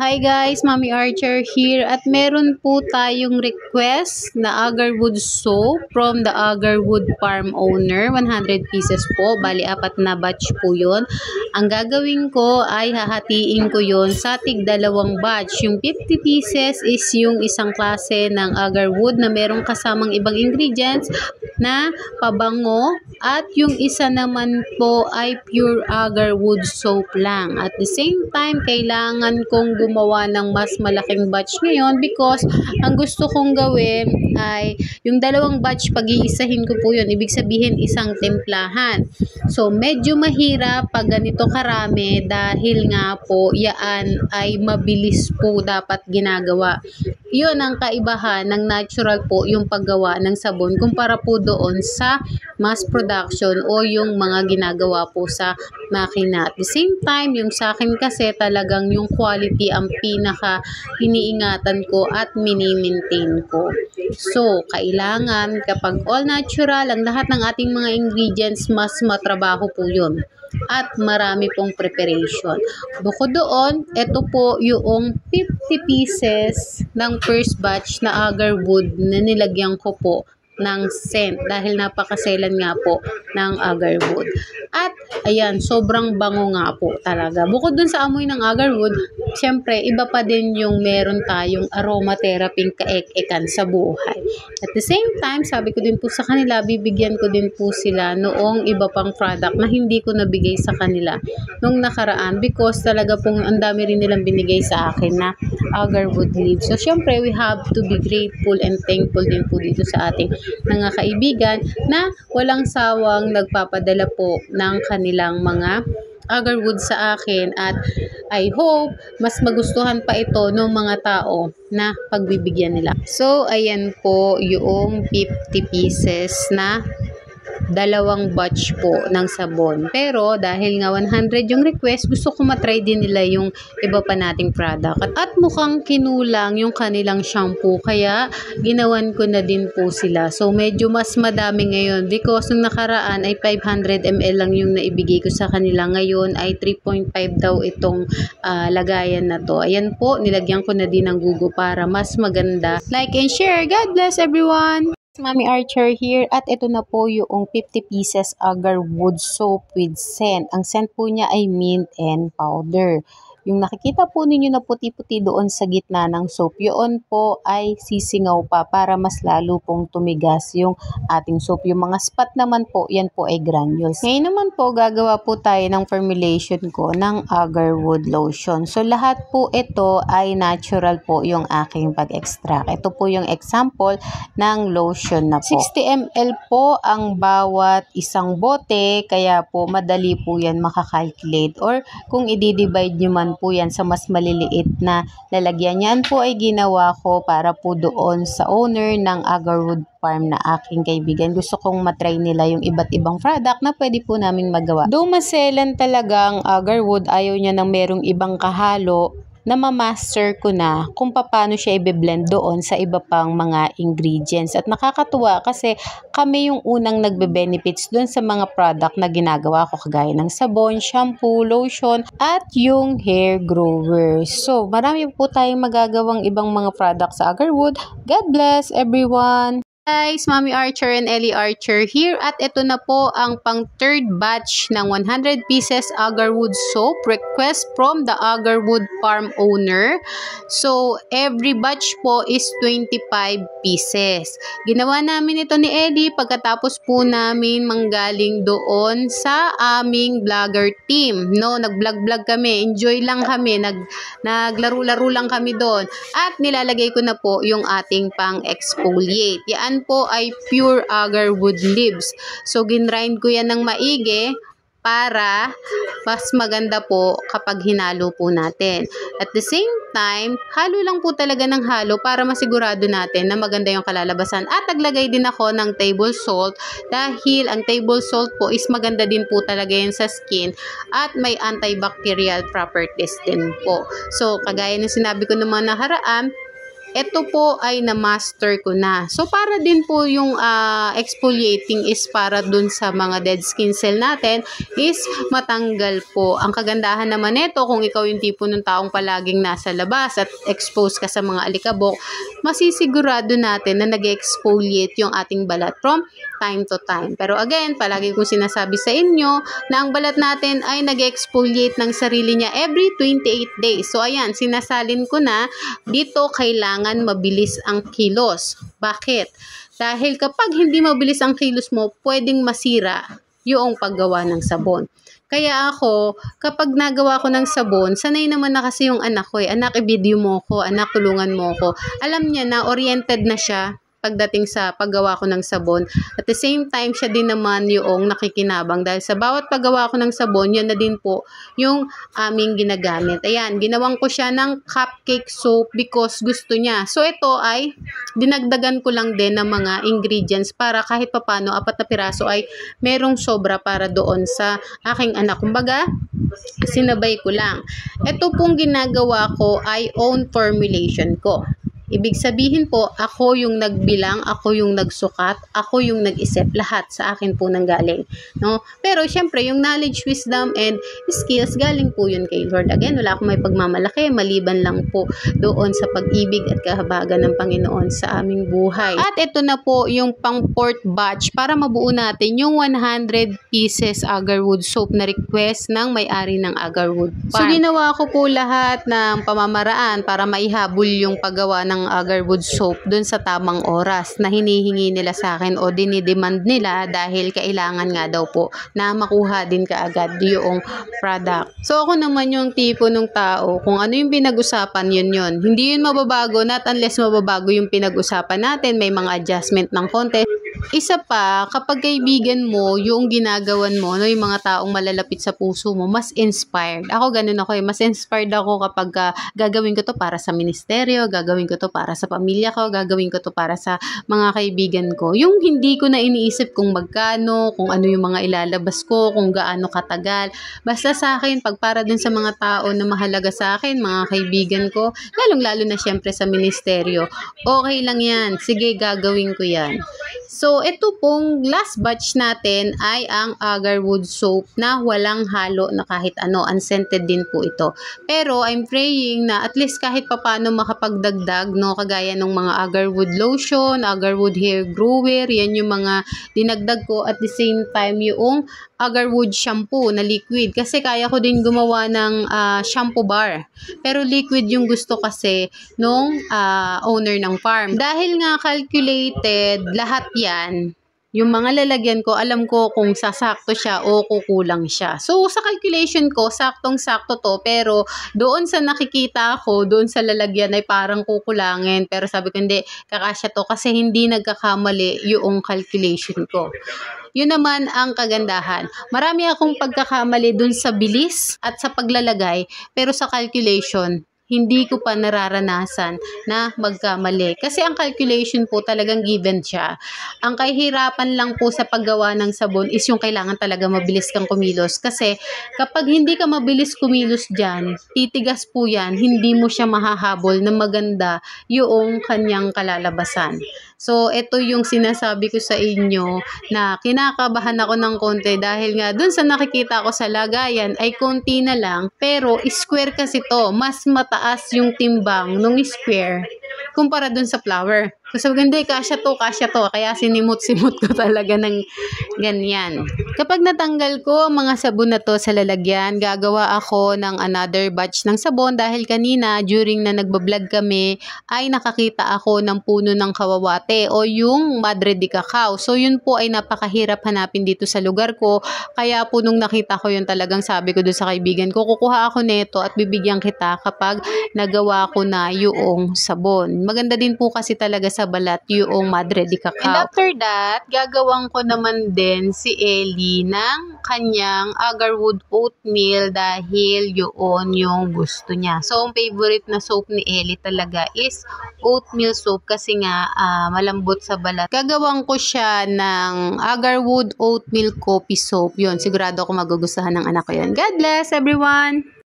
Hi guys, Mommy Archer here at meron po tayong request na agarwood soap from the agarwood farm owner. 100 pieces po, bali 4 na batch po yun. Ang gagawin ko ay hahatiin ko yon sa tig 2 batch. Yung 50 pieces is yung isang klase ng agarwood na merong kasamang ibang ingredients na pabango at yung isa naman po ay pure agarwood soap lang. At the same time, kailangan kong gumawa ng mas malaking batch ngayon because ang gusto kong gawin ay yung 2 batch pag-iisahin ko po yun. Ibig sabihin isang templahan. So medyo mahirap pag ganito karami dahil nga po yaan ay mabilis po dapat ginagawa. Yun ang kaibahan ng natural po yung paggawa ng sabon kumpara po doon sa mass production o yung mga ginagawa po sa makina. At the same time, yung sa akin kasi talagang yung quality ang pinaka iniingatan ko at mini-maintain ko. So, kailangan kapag all natural, ang lahat ng ating mga ingredients, mas matrabaho po yun. At marami pong preparation. Bukod doon, ito po yung 50 pieces ng first batch na agarwood na nilagyan ko po ng scent dahil napakaselan nga po ng agarwood. At ayan, sobrang bango nga po talaga. Bukod dun sa amoy ng agarwood, syempre iba pa din yung meron tayong aromatherapy kaek-ekan sa buhay. At the same time, sabi ko din po sa kanila, bibigyan ko din po sila noong iba pang product na hindi ko nabigay sa kanila nung nakaraan because talaga pong ang dami rin nilang binigay sa akin na agarwood leaves. So syempre, we have to be grateful and thankful din po dito sa ating mga kaibigan na walang sawang nagpapadala po ng kanilang mga agarwood sa akin at I hope mas magustuhan pa ito ng mga tao na pagbibigyan nila. So ayan po yung 50 pieces na 2 batch po ng sabon. Pero dahil nga 100 yung request, gusto ko matry din nila yung iba pa nating product. At mukhang kinulang yung kanilang shampoo kaya ginawan ko na din po sila. So medyo mas madami ngayon because nung nakaraan ay 500 ml lang yung naibigay ko sa kanila. Ngayon ay 3.5 daw itong lagayan na to. Ayan po, nilagyan ko na din ng gugo para mas maganda. Like and share. God bless everyone! Mommy Archer here at ito na po yung 50 pieces agarwood soap with scent. Ang scent po niya ay mint and powder. Yung nakikita po ninyo na puti-puti doon sa gitna ng soap, yun po ay sisingaw pa para mas lalo pong tumigas yung ating soap. Yung mga spot naman po, yan po ay granules. Ngayon naman po, gagawa po tayo ng formulation ko ng agarwood lotion. So lahat po ito ay natural po yung aking pag-extract. Ito po yung example ng lotion na po. 60 ml po ang bawat isang bote, kaya po madali po yan makakalculate or kung i-divide nyo man po yan sa mas maliliit na lalagyan. Yan po ay ginawa ko para po doon sa owner ng agarwood farm na aking kaibigan. Gusto kong matry nila yung iba't ibang product na pwede po naming magawa. Though maselan talaga ang agarwood, ayaw niya ng merong ibang kahalo na ma-master ko na kung paano siya i-blend doon sa iba pang mga ingredients. At nakakatuwa kasi kami yung unang nagbe-benefits doon sa mga product na ginagawa ko kagaya ng sabon, shampoo, lotion, at yung hair grower. So, marami po tayong magagawang ibang mga product sa agarwood. God bless everyone! Guys, Mommy Archer and Ellie Archer here at ito na po ang pang 3rd batch ng 100 pieces agarwood soap request from the agarwood farm owner. So, every batch po is 25 pieces. Ginawa namin ito ni Ellie pagkatapos po namin manggaling doon sa aming vlogger team. No, nag-vlog kami, enjoy lang kami, naglaro-laro lang kami doon. At nilalagay ko na po yung ating pang exfoliate. Yan po ay pure agarwood leaves. So, ginrind ko yan ng maigi para mas maganda po kapag hinalo po natin. At the same time, halo lang po talaga ng halo para masigurado natin na maganda yung kalalabasan. At naglagay din ako ng table salt dahil ang table salt po is maganda din po talaga yan sa skin at may antibacterial properties din po. So, kagaya ng sinabi ko naman nakaraan, ito po ay na-master ko na. So, para din po yung exfoliating is para dun sa mga dead skin cell natin is matanggal po. Ang kagandahan naman nito, kung ikaw yung tipo ng taong palaging nasa labas at exposed ka sa mga alikabok, masisigurado natin na nag-exfoliate yung ating balat from time to time. Pero again, palagi kong sinasabi sa inyo na ang balat natin ay nag-exfoliate ng sarili niya every 28 days. So, ayan, sinasalin ko na dito kailangan mabilis ang kilos. Bakit? Dahil kapag hindi mabilis ang kilos mo, pwedeng masira yung paggawa ng sabon. Kaya ako, kapag nagawa ko ng sabon, sanay naman na kasi yung anak ko anak, i-video mo ko, anak, tulungan mo ko. Alam niya na oriented na siya pagdating sa paggawa ko ng sabon. At the same time, siya din naman yung nakikinabang dahil sa bawat paggawa ko ng sabon, yan na din po yung aming ginagamit. Ayan, ginawang ko siya ng cupcake soap because gusto niya. So, ito ay dinagdagan ko lang din ng mga ingredients para kahit papano, 4 na piraso ay merong sobra para doon sa aking anak. Kumbaga, sinabay ko lang. Ito pong ginagawa ko ay own formulation ko. Ibig sabihin po, ako yung nagbilang, ako yung nagsukat, ako yung nag-isip, lahat sa akin po nang galing. No? Pero syempre, yung knowledge, wisdom, and skills, galing po yun kay Lord. Again, wala akong may pagmamalaki, maliban lang po doon sa pag-ibig at kahabagan ng Panginoon sa aming buhay. At ito na po yung pang 4th batch para mabuo natin yung 100 pieces agarwood soap na request ng may-ari ng agarwood farm. So, ginawa ko po lahat ng pamamaraan para maihabol yung paggawa ng agarwood soap dun sa tamang oras na hinihingi nila sa akin o dinidemand nila dahil kailangan nga daw po na makuha din kaagad yung product. So ako naman yung tipo ng tao, kung ano yung pinag-usapan, yun. Hindi yun mababago, not unless mababago yung pinag-usapan natin, may mga adjustment ng konti. Isa pa, kapag kaibigan mo, yung ginagawan mo, no, yung mga taong malalapit sa puso mo, mas inspired. Ako ganun ako mas inspired ako kapag gagawin ko to para sa ministeryo, gagawin ko to para sa pamilya ko, gagawin ko to para sa mga kaibigan ko. Yung hindi ko na iniisip kung magkano, kung ano yung mga ilalabas ko, kung gaano katagal. Basta sa akin, pag para dun sa mga tao na mahalaga sa akin, mga kaibigan ko, lalong-lalo na syempre sa ministeryo, okay lang yan. Sige, gagawin ko yan. So, ito pong last batch natin ay ang agarwood soap na walang halo na kahit ano. Unscented din po ito. Pero, I'm praying na at least kahit papano makapagdagdag, no? Kagaya ng mga agarwood lotion, agarwood hair grower, yan yung mga dinagdag ko. At the same time, yung agarwood shampoo na liquid. Kasi kaya ko din gumawa ng shampoo bar. Pero liquid yung gusto kasi nung owner ng farm. Dahil nga calculated, lahat yan, yung mga lalagyan ko, alam ko kung sasakto siya o kukulang siya. So, sa calculation ko, saktong-sakto to. Pero, doon sa nakikita ko, doon sa lalagyan ay parang kukulangin. Pero sabi ko, hindi, kakasya to kasi hindi nagkakamali yung calculation ko. Yun naman ang kagandahan. Marami akong pagkakamali dun sa bilis at sa paglalagay, pero sa calculation, hindi ko pa nararanasan na magkamali. Kasi ang calculation po talagang given siya. Ang kahirapan lang po sa paggawa ng sabon is yung kailangan talaga mabilis kang kumilos. Kasi kapag hindi ka mabilis kumilos dyan, titigas po yan, hindi mo siya mahahabol na maganda yung kanyang kalalabasan. So, ito yung sinasabi ko sa inyo na kinakabahan ako ng konti dahil nga dun sa nakikita ko sa lagayan ay konti na lang, pero square kasi to, mas mataas yung timbang nung square kumpara dun sa flower. So, hindi, kasya to. Kaya sinimot-simot ko talaga ng ganyan. Kapag natanggal ko ang mga sabon na to sa lalagyan, gagawa ako ng another batch ng sabon dahil kanina, during na nagbablog kami, ay nakakita ako ng puno ng kawawate o yung Madre de Cacao. So, yun po ay napakahirap hanapin dito sa lugar ko. Kaya po nung nakita ko yun, talagang sabi ko dun sa kaibigan ko, kukuha ako neto at bibigyan kita kapag nagawa ko na yung sabon. Maganda din po kasi talaga sa balat yung Madre de Cacao. And after that, gagawang ko naman din si Ellie ng kanyang agarwood oatmeal dahil yun yung gusto niya. So, ang favorite na soap ni Ellie talaga is oatmeal soap kasi nga malambot sa balat. Gagawang ko siya ng agarwood oatmeal coffee soap. Yun, sigurado ako magugustuhan ng anak ko yun. God bless everyone!